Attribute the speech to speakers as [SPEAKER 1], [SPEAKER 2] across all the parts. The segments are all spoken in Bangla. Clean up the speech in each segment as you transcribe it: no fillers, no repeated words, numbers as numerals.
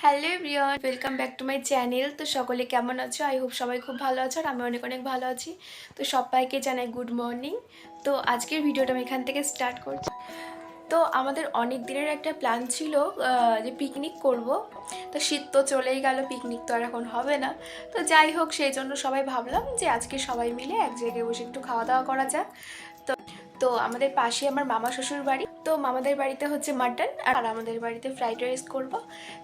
[SPEAKER 1] Hello everyone, welcome back to my channel. তো সকলে কেমন আছো? আই হোপ সবাই খুব ভালো আছো আর আমি অনেক অনেক ভালো আছি। তো সবাইকে জানাই গুড মর্নিং। তো আজকের ভিডিওটা আমি এখান থেকে স্টার্ট করছি। তো আমাদের অনেক দিনের একটা প্ল্যান ছিল যে পিকনিক করব। তো শীত তো চলেই গেল, পিকনিক তো আর এখন হবে না। তো যাই হোক, সেই জন্য সবাই ভাবলাম যে আজকে সবাই মিলে এক জায়গায় বসে একটু খাওয়া দাওয়া করা যাক। তো তো আমাদের পাশে আমার মামা শ্বশুর বাড়ি। তো মামাদের বাড়িতে হচ্ছে মাটন আর আমাদের বাড়িতে ফ্রাইড রাইস করব।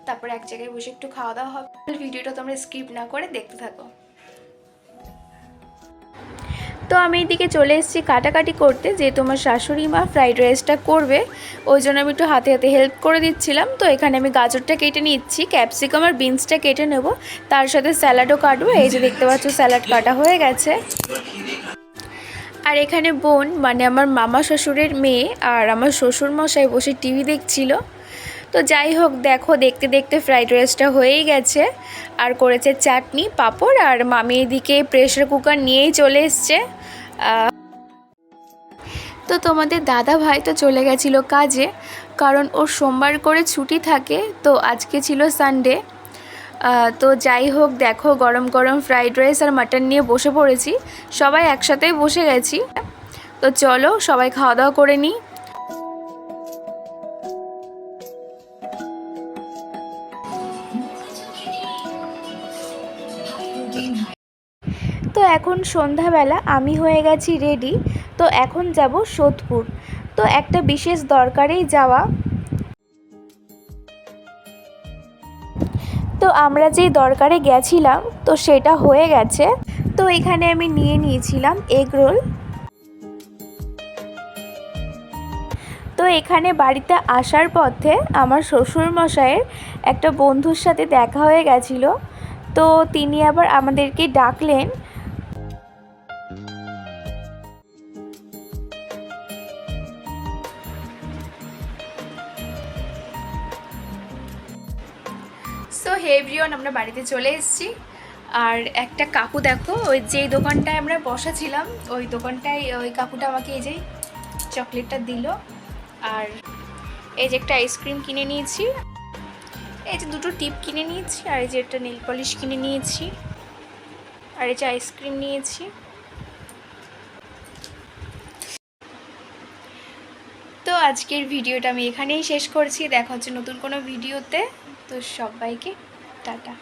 [SPEAKER 1] তারপরে এক জায়গায় বসে একটু খাওয়া দাওয়া হবে। ভিডিওটা তোমরা স্কিপ না করে দেখতে থাকো। তো আমি এইদিকে চলে এসেছি কাটাকাটি করতে, যেহেতু আমার শাশুড়ি মা ফ্রাইড রাইসটা করবে, ওই জন্য আমি একটু হাতে হাতে হেল্প করে দিচ্ছিলাম। তো এখানে আমি গাজরটা কেটে নিচ্ছি, ক্যাপসিকাম আর বিনসটা কেটে নেব, তার সাথে স্যালাডও কাটবো। এই যে দেখতে পাচ্ছ স্যালাড কাটা হয়ে গেছে। আর এখানে বোন মানে আমার মামা শ্বশুরের মেয়ে আর আমার শ্বশুর মশাই বসে টিভি দেখছিল। তো যাই হোক, দেখো দেখতে দেখতে ফ্রাইড রাইসটা হয়েই গেছে। আর করেছে চাটনি, পাঁপড়, আর মামি এদিকে প্রেশার কুকার নিয়েই চলে এসছে। তো তোমাদের দাদা ভাই তো চলে গেছিলো কাজে, কারণ ওর সোমবার করে ছুটি থাকে। তো আজকে ছিল সানডে। তো যাই হোক, দেখো গরম গরম ফ্রাইড রাইস আর মাটন নিয়ে বসে পড়েছি, সবাই একসাথেই বসে গেছি। তো চলো সবাই খাওয়া দাওয়া করে নিই। তো এখন সন্ধ্যাবেলা আমি হয়ে গেছি রেডি। তো এখন যাব সোদপুর, তো একটা বিশেষ দরকারেই যাওয়া। তো আমরা যেই দরকারে গেছিলাম তো সেটা হয়ে গেছে। তো এখানে আমি নিয়ে নিয়েছিলাম এগ রোল। তো এখানে বাড়িতে আসার পথে আমার শ্বশুর মশাইয়ের একটা বন্ধুর সাথে দেখা হয়ে গেছিলো। তো তিনি আবার আমাদেরকে ডাকলেন। সো হে এভরিওয়ান, আমরা বাড়িতে চলে এসেছি। আর একটা কাকু দেখো, ওই যেই দোকানটায় আমরা বসাছিলাম ওই দোকানটায় ওই কাকুটা আমাকে এই যে চকলেটটা দিল। আর এই যে একটা আইসক্রিম কিনে নিয়েছি, এই যে দুটো টিপ কিনে নিয়েছি, আর এই যে একটা নেল পলিশ কিনে নিয়েছি, আর এই যে আইসক্রিম নিয়েছি। তো আজকের ভিডিওটা আমি এখানেই শেষ করছি। দেখা হচ্ছে নতুন কোনো ভিডিওতে। তো সবাইকে টাটা।